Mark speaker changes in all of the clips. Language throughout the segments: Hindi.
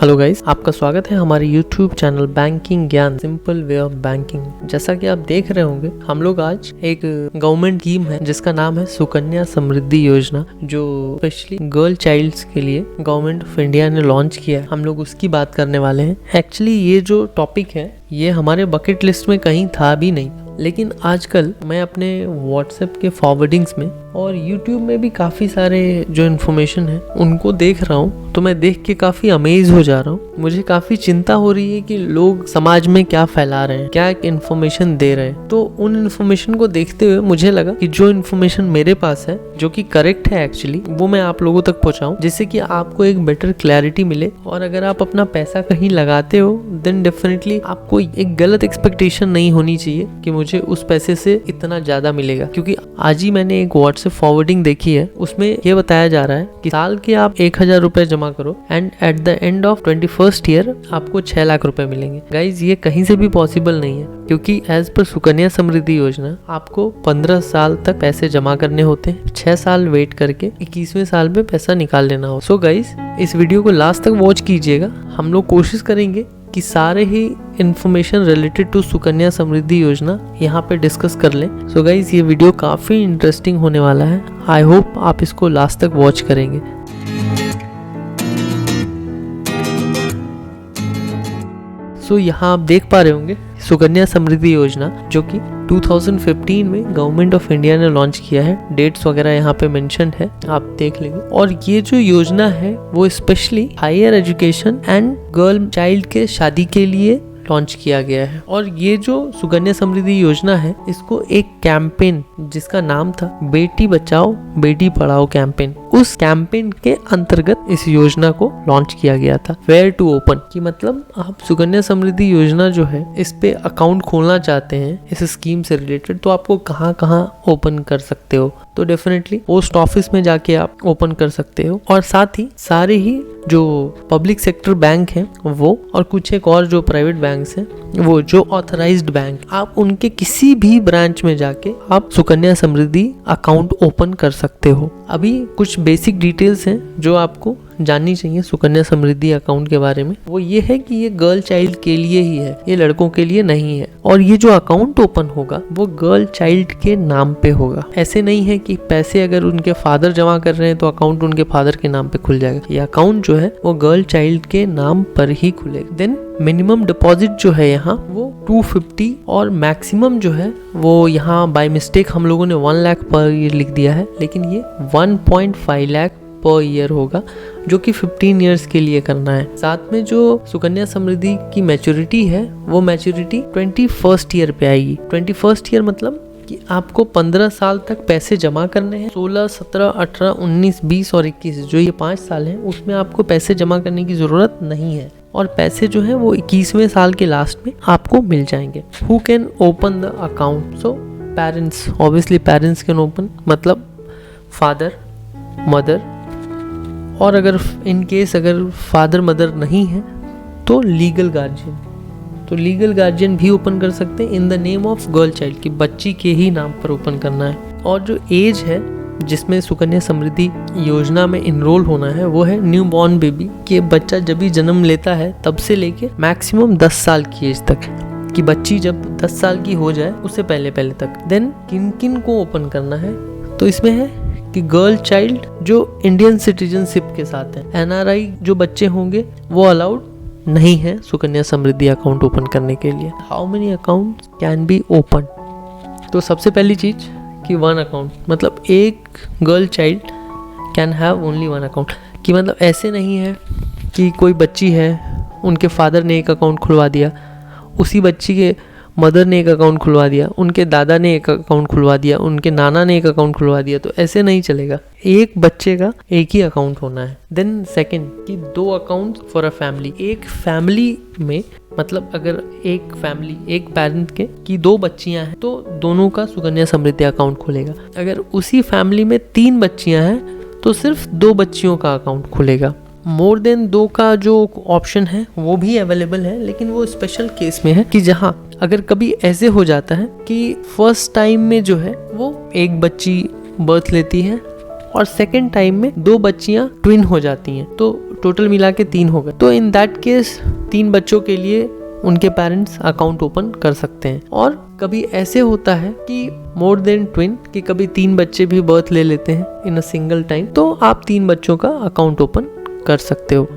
Speaker 1: हेलो गाइस, आपका स्वागत है हमारे YouTube चैनल बैंकिंग ज्ञान सिंपल वे ऑफ बैंकिंग। जैसा कि आप देख रहे होंगे, हम लोग आज एक गवर्नमेंट स्कीम है जिसका नाम है सुकन्या समृद्धि योजना, जो स्पेशली गर्ल चाइल्ड्स के लिए गवर्नमेंट ऑफ इंडिया ने लॉन्च किया है। हम लोग उसकी बात करने वाले हैं। एक्चुअली ये जो टॉपिक है ये हमारे बकेट लिस्ट में कहीं था भी नहीं, लेकिन आजकल मैं अपने व्हाट्सएप के फॉरवर्डिंग्स में और यूट्यूब में भी काफ़ी सारे जो इन्फॉर्मेशन है उनको देख रहा हूँ, तो मैं देख के काफ़ी अमेज हो जा रहा हूँ। मुझे काफ़ी चिंता हो रही है कि लोग समाज में क्या फैला रहे हैं, क्या इन्फॉर्मेशन दे रहे हैं। तो उन इन्फॉर्मेशन को देखते हुए मुझे लगा कि जो इन्फॉर्मेशन मेरे पास है, जो कि करेक्ट है एक्चुअली, वो मैं आप लोगों तक पहुँचाऊँ, जिससे कि आपको एक बेटर क्लैरिटी मिले। और अगर आप अपना पैसा कहीं लगाते हो देन डेफिनेटली आपको एक गलत एक्सपेक्टेशन नहीं होनी चाहिए कि मुझे उस पैसे से इतना ज़्यादा मिलेगा। क्योंकि आज ही मैंने एक व्हाट्सएप फॉरवर्डिंग देखी है, उसमें ये बताया जा रहा है कि साल के आप 1000 रुपए जमा करो and at the end of 21st year आपको 6 लाख रुपए मिलेंगे। गाइज, ये कहीं से भी पॉसिबल नहीं है, क्योंकि एज पर सुकन्या समृद्धि योजना आपको 15 साल तक पैसे जमा करने होते हैं, 6 साल वेट करके 21वें साल में पैसा निकाल लेना हो। सो गाइज, इस वीडियो को लास्ट तक वॉच कीजिएगा। हम लोग कोशिश करेंगे कि सारे ही information related to Sukanya Samriddhi योजना यहाँ पे डिस्कस कर लें। सो गाइज, ये वीडियो काफ़ी इंटरेस्टिंग होने वाला है। आई होप आप इसको लास्ट तक वॉच करेंगे। सो यहाँ आप देख पा रहे होंगे सुकन्या समृद्धि योजना, जो कि 2015 में गवर्नमेंट ऑफ इंडिया ने लॉन्च किया है। डेट्स वगैरह यहाँ पे मेंशन है, आप देख लेंगे। और ये जो योजना है वो specially higher education and girl child के शादी के लिए लॉन्च किया गया है। और ये जो सुकन्या समृद्धि योजना है, इसको एक कैंपेन जिसका नाम था बेटी बचाओ बेटी पढ़ाओ कैंपेन, उस कैंपेन के अंतर्गत इस योजना को लॉन्च किया गया था। वेयर टू ओपन की मतलब आप सुकन्या समृद्धि योजना जो है इस पे अकाउंट खोलना चाहते हैं इस स्कीम से रिलेटेड, तो आपको कहाँ कहाँ ओपन कर सकते हो। तो डेफिनेटली पोस्ट ऑफिस में जाके आप ओपन कर सकते हो, और साथ ही सारे ही जो पब्लिक सेक्टर बैंक है वो, और कुछ एक और जो प्राइवेट बैंक्स हैं वो, जो ऑथराइज्ड बैंक, आप उनके किसी भी ब्रांच में जाके आप सुकन्या समृद्धि अकाउंट ओपन कर सकते हो। अभी कुछ बेसिक डिटेल्स हैं जो आपको जाननी चाहिए सुकन्या समृद्धि अकाउंट के बारे में। वो ये है कि ये गर्ल चाइल्ड के लिए ही है, ये लड़कों के लिए नहीं है। और ये जो अकाउंट ओपन होगा वो गर्ल चाइल्ड के नाम पे होगा। ऐसे नहीं है कि पैसे अगर उनके फादर जमा कर रहे हैं तो अकाउंट उनके फादर के नाम पे खुल जाएगा। ये अकाउंट जो है वो गर्ल चाइल्ड के नाम पर ही खुलेगा। देन मिनिमम डिपॉजिट जो है यहाँ वो 250, और मैक्सिमम जो है वो यहाँ बाय मिस्टेक हम लोगों ने 1 लाख पर ईयर लिख दिया है, लेकिन ये 1.5 लाख पर ईयर होगा, जो कि 15 इयर्स के लिए करना है। साथ में जो सुकन्या समृद्धि की मैच्योरिटी है वो मैच्योरिटी 21st ईयर पे आएगी। 21st ईयर मतलब कि आपको 15 साल तक पैसे जमा करने हैं। 16, 17, 18, 19, 20 और 21 जो ये 5 साल हैं उसमें आपको पैसे जमा करने की ज़रूरत नहीं है, और पैसे जो है वो 21वें साल के लास्ट में आपको मिल जाएंगे। Who can open the account? So parents, obviously parents can open, मतलब फादर, मदर, और अगर इन केस अगर फादर मदर नहीं है तो लीगल गार्जियन, तो लीगल गार्जियन भी ओपन कर सकते हैं in the name of girl child, की बच्ची के ही नाम पर ओपन करना है। और जो एज है जिसमें सुकन्या समृद्धि योजना में इनरोल होना है वो है न्यू बॉर्न बेबी, कि बच्चा जब भी जन्म लेता है तब से लेके मैक्सिमम 10 साल की एज तक, कि बच्ची जब 10 साल की हो जाए उससे पहले पहले तक। देन किन किन को ओपन करना है, तो इसमें है कि गर्ल चाइल्ड जो इंडियन सिटीजनशिप के साथ है। NRI जो बच्चे होंगे वो अलाउड नहीं है सुकन्या समृद्धि अकाउंट ओपन करने के लिए। How many account can be open? तो सबसे पहली चीज कि 1 अकाउंट, मतलब एक girl child can have only 1 account, कि मतलब ऐसे नहीं है कि कोई बच्ची है उनके फादर ने एक अकाउंट खुलवा दिया, उसी बच्ची के मदर ने एक अकाउंट खुलवा दिया, उनके दादा ने एक अकाउंट खुलवा दिया, उनके नाना ने एक अकाउंट खुलवा दिया, तो ऐसे नहीं चलेगा। एक बच्चे का एक ही अकाउंट होना है। देन सेकंड कि 2 अकाउंट फॉर अ फैमिली। एक फैमिली में मतलब अगर एक फैमिली, एक पेरेंट के की 2 बच्चियां हैं तो दोनों का सुकन्या समृद्धि अकाउंट खुलेगा। अगर उसी फैमिली में 3 बच्चियां हैं तो सिर्फ 2 बच्चियों का अकाउंट खुलेगा। मोर देन 2 का जो ऑप्शन है वो भी अवेलेबल है, लेकिन वो स्पेशल केस में है कि जहाँ अगर कभी ऐसे हो जाता है कि फर्स्ट टाइम में जो है वो एक बच्ची बर्थ लेती है और सेकेंड टाइम में 2 बच्चियां ट्विन हो जाती हैं, तो टोटल मिला के 3 हो गए। तो इन दैट केस 3 बच्चों के लिए उनके पेरेंट्स अकाउंट ओपन कर सकते हैं। और कभी ऐसे होता है कि मोर देन ट्विन, कि कभी 3 बच्चे भी बर्थ ले लेते हैं इन अ सिंगल टाइम, तो आप 3 बच्चों का अकाउंट ओपन कर सकते हो।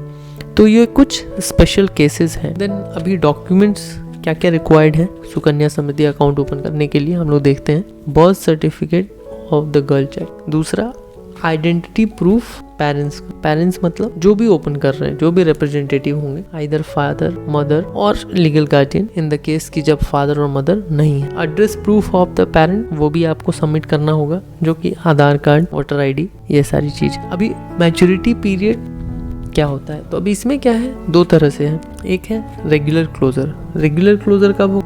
Speaker 1: तो ये कुछ स्पेशल केसेस हैं। देन अभी डॉक्यूमेंट्स क्या क्या रिक्वायर्ड है सुकन्या समृद्धि अकाउंट ओपन करने के लिए, हम लोग देखते हैं। Birth certificate of the girl child. दूसरा, आइडेंटिटी प्रूफ पेरेंट्स। पेरेंट्स मतलब जो भी ओपन कर रहे हैं, जो भी रिप्रेजेंटेटिव होंगे, आइदर फादर, मदर और legal guardian in the case की जब फादर और मदर नहीं है। Address proof of the parent, वो भी आपको सबमिट करना होगा, जो कि आधार कार्ड, वोटर आईडी, ये सारी चीज। अभी मैच्योरिटी पीरियड क्या होता है, तो अभी इसमें क्या है, 2 तरह से है। एक है रेगुलर क्लोजर। रेगुलर क्लोजर कब हो,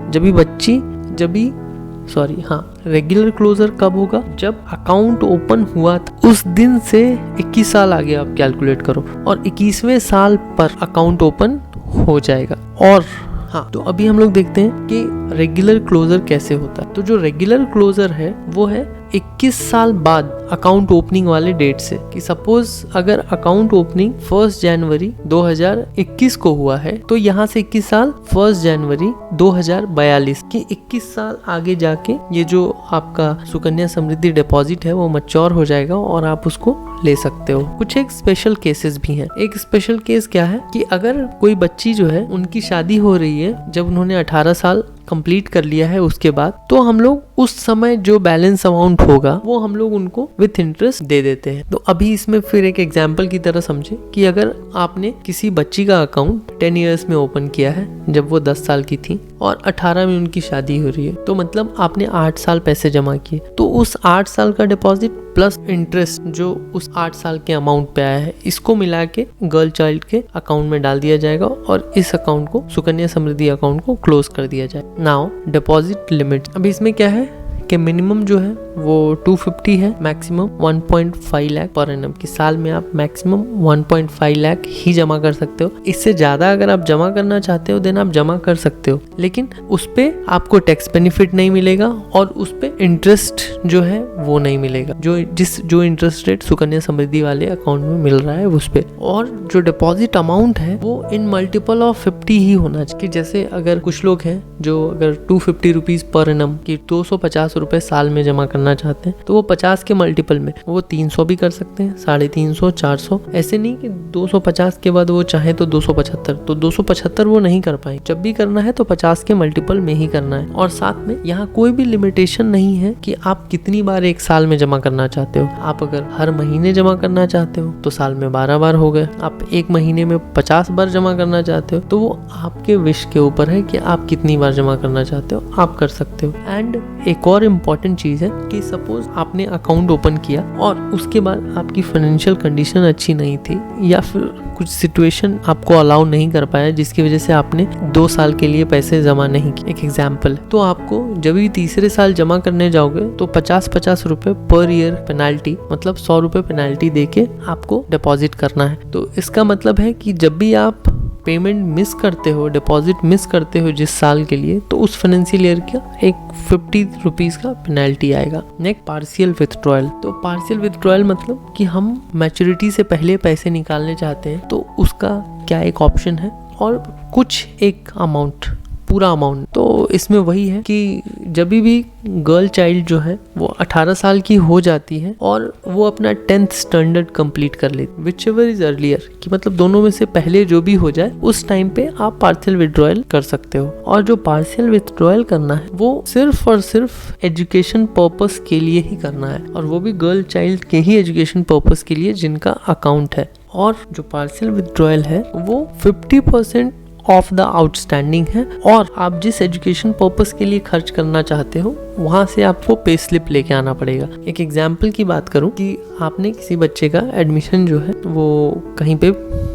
Speaker 1: रेगुलर क्लोजर कब होगा, जब अकाउंट ओपन हुआ था उस दिन से 21 साल आगे आप कैलकुलेट करो, और 21वें साल पर अकाउंट ओपन हो जाएगा। और हाँ, तो अभी हम लोग देखते हैं कि रेगुलर क्लोजर कैसे होता है। तो जो रेगुलर क्लोजर है वो है 21 साल बाद अकाउंट ओपनिंग वाले डेट से, कि सपोज अगर अकाउंट ओपनिंग 1 जनवरी 2021 को हुआ है, तो यहाँ से 21 साल 1 जनवरी 2042 की 21 साल आगे जाके ये जो आपका सुकन्या समृद्धि डिपॉजिट है वो मैच्योर हो जाएगा और आप उसको ले सकते हो। कुछ एक स्पेशल केसेस भी हैं। एक स्पेशल केस क्या है कि अगर कोई बच्ची जो है उनकी शादी हो रही है जब उन्होंने 18 साल कंप्लीट कर लिया है उसके बाद, तो हम लोग उस समय जो बैलेंस अमाउंट होगा वो हम लोग उनको विथ इंटरेस्ट दे देते हैं। तो अभी इसमें फिर एक एग्जांपल की तरह समझे कि अगर आपने किसी बच्ची का अकाउंट 10 इयर्स में ओपन किया है जब वो 10 साल की थी और 18 में उनकी शादी हो रही है, तो मतलब आपने 8 साल पैसे जमा किए, तो उस 8 साल का डिपॉजिट प्लस इंटरेस्ट जो उस 8 साल के अमाउंट पे आया है, इसको मिला के गर्ल चाइल्ड के अकाउंट में डाल दिया जाएगा और इस अकाउंट को, सुकन्या समृद्धि अकाउंट को क्लोज कर दिया जाए। Now deposit limit. अभी इसमें क्या है कि मिनिमम जो है वो 250 है, मैक्सिमम 1.5 लाख पर एनम की। साल में आप मैक्सिमम 1.5 लाख ही जमा कर सकते हो। इससे ज्यादा अगर आप जमा करना चाहते हो देन आप जमा कर सकते हो, लेकिन उस पे आपको टैक्स बेनिफिट नहीं मिलेगा और उस पे इंटरेस्ट जो है वो नहीं मिलेगा, जो इंटरेस्ट रेट सुकन्या समृद्धि वाले अकाउंट में मिल रहा है उस पे। और जो डिपॉजिट अमाउंट है वो इन मल्टीपल ऑफ 50 ही होना चाहिए। जैसे अगर कुछ लोग हैं जो अगर 250 रुपीज पर एनम की 250 रुपए साल में जमा करना चाहते हैं, तो वो 50 के मल्टीपल में वो 300 भी कर सकते हैं, 350, 400। ऐसे नहीं कि 250 के बाद वो चाहे तो 275, तो 275 वो नहीं कर पाए। जब भी करना है तो 50 के मल्टीपल में ही करना है। और साथ में यहाँ कोई भी लिमिटेशन नहीं है कि आप कितनी बार एक साल में जमा करना चाहते हो। आप अगर हर महीने जमा करना चाहते हो तो साल में 12 बार हो गए। आप एक महीने में 50 बार जमा करना चाहते हो तो वो आपके विश के ऊपर है कि आप कितनी बार जमा करना चाहते हो, आप कर सकते हो। एंड एक और इम्पोर्टेंट चीज है कि सपोज आपने अकाउंट ओपन किया और उसके बाद आपकी फाइनेंशियल कंडीशन अच्छी नहीं थी या फिर कुछ सिचुएशन आपको अलाउ नहीं कर पाया जिसकी वजह से आपने 2 साल के लिए पैसे जमा नहीं किए, एक एग्जांपल, तो आपको जब भी तीसरे साल जमा करने जाओगे तो 50-50 रुपए पर ईयर पेनाल्टी, मतलब 100 रुपए पेनाल्टी देके आपको डिपॉजिट करना है। तो इसका मतलब है कि जब भी आप पेमेंट मिस करते हो, डिपॉजिट मिस करते हो जिस साल के लिए, तो उस फाइनेंशियल ईयर का एक 50 रुपीज का पेनल्टी आएगा। Next, partial withdrawal. तो पार्शियल विथड्रॉयल मतलब कि हम मैच्योरिटी से पहले पैसे निकालने चाहते हैं तो उसका क्या एक ऑप्शन है और कुछ एक अमाउंट, पूरा अमाउंट। तो इसमें वही है कि जब भी गर्ल चाइल्ड जो है वो 18 साल की हो जाती है और वो अपना 10th स्टैंडर्ड कंप्लीट कर लेती, विच एवर इज अर्लियर, कि मतलब दोनों में से पहले जो भी हो जाए उस टाइम पे आप पार्शियल विथड्रॉयल कर सकते हो। और जो पार्शियल विथड्रॉयल करना है वो सिर्फ और सिर्फ एजुकेशन पर्पस के लिए ही करना है, और वो भी गर्ल चाइल्ड के ही एजुकेशन पर्पस के लिए जिनका अकाउंट है। और जो पार्शियल विथड्रॉयल है वो 50% ऑफ द आउटस्टैंडिंग है, और आप जिस एजुकेशन पर्पस के लिए खर्च करना चाहते हो वहां से आपको पे स्लिप लेके आना पड़ेगा। एक एग्जाम्पल की बात करूं कि आपने किसी बच्चे का एडमिशन जो है वो कहीं पे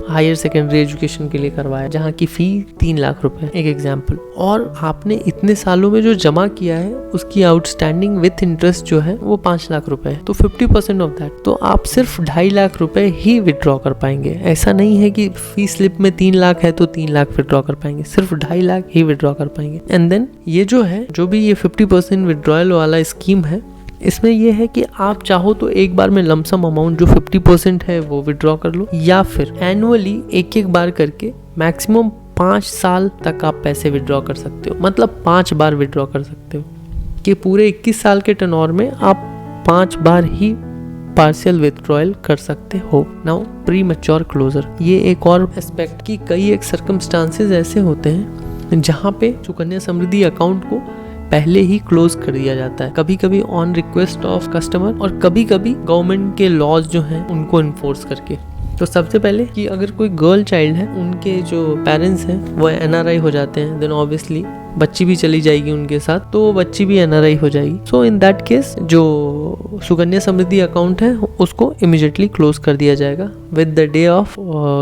Speaker 1: हायर सेकेंडरी एजुकेशन के लिए करवाया जहाँ की फी 3 लाख रुपए, एक एग्जाम्पल, और आपने इतने सालों में जो जमा किया है उसकी आउटस्टैंडिंग विथ इंटरेस्ट जो है वो 5 लाख रुपए है, तो 50% ऑफ दैट, तो आप सिर्फ 2.5 लाख रुपए ही विड्रॉ कर पाएंगे। ऐसा नहीं है कि फी स्लिप में 3 लाख है तो 3 लाख विड्रॉ कर पाएंगे, सिर्फ 2.5 लाख ही विड्रॉ कर पाएंगे। एंड देन ये जो है, जो भी ये 50% विड्रॉयल वाला स्कीम है, इसमें यह है कि आप चाहो तो एक बार में लमसम अमाउंट जो 50% है वो विड्रॉ कर लो, या फिर एनुअली एक एक बार करके मैक्सिमम 5 साल तक आप पैसे विड्रॉ कर सकते हो। मतलब 5 बार विड्रॉ कर सकते हो कि पूरे 21 साल के टर्नोवर में आप 5 बार ही पार्शियल विथड्रॉयल कर सकते हो। नाउ प्री मैच्योर क्लोजर, ये एक और एस्पेक्ट की कई एक सर्कमस्टांसेस ऐसे होते हैं जहाँ पे सुकन्या समृद्धि अकाउंट को पहले ही क्लोज कर दिया जाता है, कभी कभी ऑन रिक्वेस्ट ऑफ कस्टमर और कभी कभी गवर्नमेंट के लॉज जो हैं उनको इन्फोर्स करके। तो सबसे पहले कि अगर कोई गर्ल चाइल्ड है, उनके जो पेरेंट्स हैं वो NRI हो जाते हैं, देन ऑब्वियसली बच्ची भी चली जाएगी उनके साथ, तो बच्ची भी NRI हो जाएगी। सो इन दैट केस जो सुकन्या समृद्धि अकाउंट है उसको इमिडिएटली क्लोज कर दिया जाएगा विद द डे ऑफ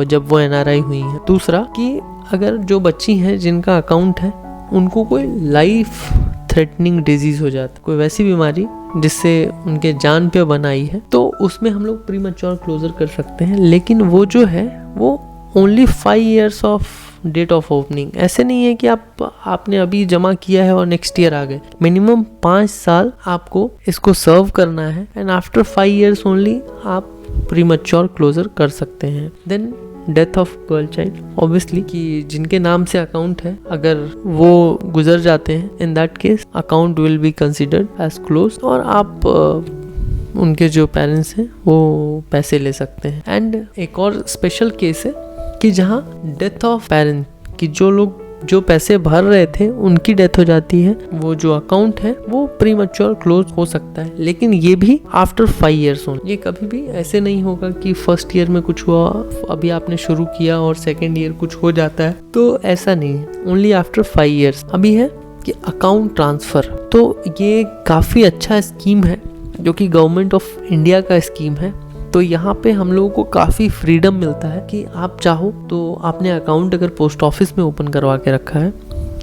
Speaker 1: जब वो NRI हुई है। दूसरा कि अगर जो बच्ची हैं जिनका अकाउंट है उनको कोई लाइफ थ्रेटनिंग डिजीज हो जाता है, कोई वैसी बीमारी जिससे उनके जान पे बन आई है, तो उसमें हम लोग प्री मैच्योर क्लोजर कर सकते हैं। लेकिन वो जो है वो only 5 years of date of opening, ऐसे नहीं है कि आपने अभी जमा किया है और नेक्स्ट ईयर आ गए। मिनिमम 5 साल आपको इसको सर्व करना है एंड आफ्टर 5 years ओनली आप प्री मैच्योर क्लोजर कर सकते हैं। Then death of girl child, obviously कि जिनके नाम से अकाउंट है अगर वो गुजर जाते हैं, in that case account will be considered as close और आप उनके जो पेरेंट्स हैं वो पैसे ले सकते हैं। एंड एक और स्पेशल केस है कि जहाँ डेथ ऑफ पेरेंट, कि जो लोग जो पैसे भर रहे थे उनकी डेथ हो जाती है, वो जो अकाउंट है वो प्री मैच्योर क्लोज हो सकता है, लेकिन ये भी आफ्टर 5 years ओनली। ये कभी भी ऐसे नहीं होगा कि फर्स्ट ईयर में कुछ हुआ, अभी आपने शुरू किया और सेकेंड ईयर कुछ हो जाता है, तो ऐसा नहीं है, ओनली आफ्टर 5 years। अभी है कि अकाउंट ट्रांसफर, तो ये काफ़ी अच्छा स्कीम है जो कि गवर्नमेंट ऑफ इंडिया का स्कीम है। तो यहाँ पे हम लोगों को काफ़ी फ्रीडम मिलता है कि आप चाहो तो आपने अकाउंट अगर पोस्ट ऑफिस में ओपन करवा के रखा है,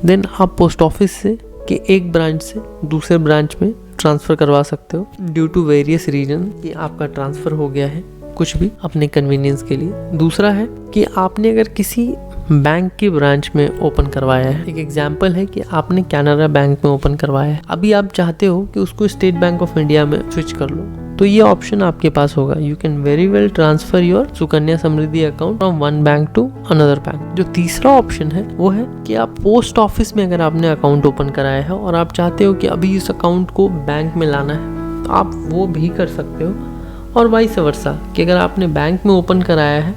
Speaker 1: देन आप पोस्ट ऑफिस से कि एक ब्रांच से दूसरे ब्रांच में ट्रांसफ़र करवा सकते हो ड्यू टू वेरियस रीजन, कि आपका ट्रांसफ़र हो गया है कुछ भी अपने कन्वीनियंस के लिए। दूसरा है कि आपने अगर किसी बैंक की ब्रांच में ओपन करवाया है, एक एग्जांपल है कि आपने कैनरा बैंक में ओपन करवाया है, अभी आप चाहते हो कि उसको स्टेट बैंक ऑफ इंडिया में स्विच कर लो, तो ये ऑप्शन आपके पास होगा। You can very well transfer your Sukanya Samriddhi account from one bank to another bank. जो तीसरा ऑप्शन है वो है कि आप पोस्ट ऑफिस में अगर आपने अकाउंट ओपन कराया है और आप चाहते हो कि अभी इस अकाउंट को बैंक में लाना है, तो आप वो भी कर सकते हो। और वाइस वर्सा कि अगर आपने बैंक में ओपन कराया है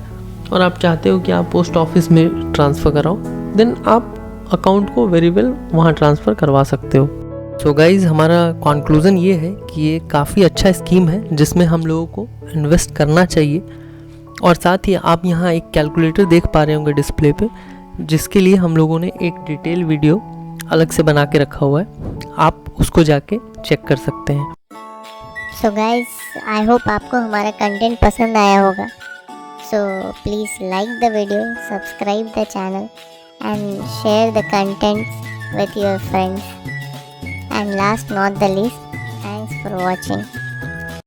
Speaker 1: और आप चाहते हो कि आप पोस्ट ऑफिस में ट्रांसफ़र कराओ, देन आप अकाउंट को वेरी वेल वहाँ ट्रांसफ़र करवा सकते हो। सो गाइज़, हमारा कंक्लूजन ये है कि ये काफ़ी अच्छा स्कीम है जिसमें हम लोगों को इन्वेस्ट करना चाहिए। और साथ ही आप यहाँ एक कैलकुलेटर देख पा रहे होंगे डिस्प्ले पे, जिसके लिए हम लोगों ने एक डिटेल वीडियो अलग से बना के रखा हुआ है, आप उसको जाके चेक कर सकते हैं।
Speaker 2: सो गाइज, आई होप आपको हमारा कंटेंट पसंद आया होगा। So please like the video, subscribe the channel and share the content with your friends. And last not the least, thanks for watching.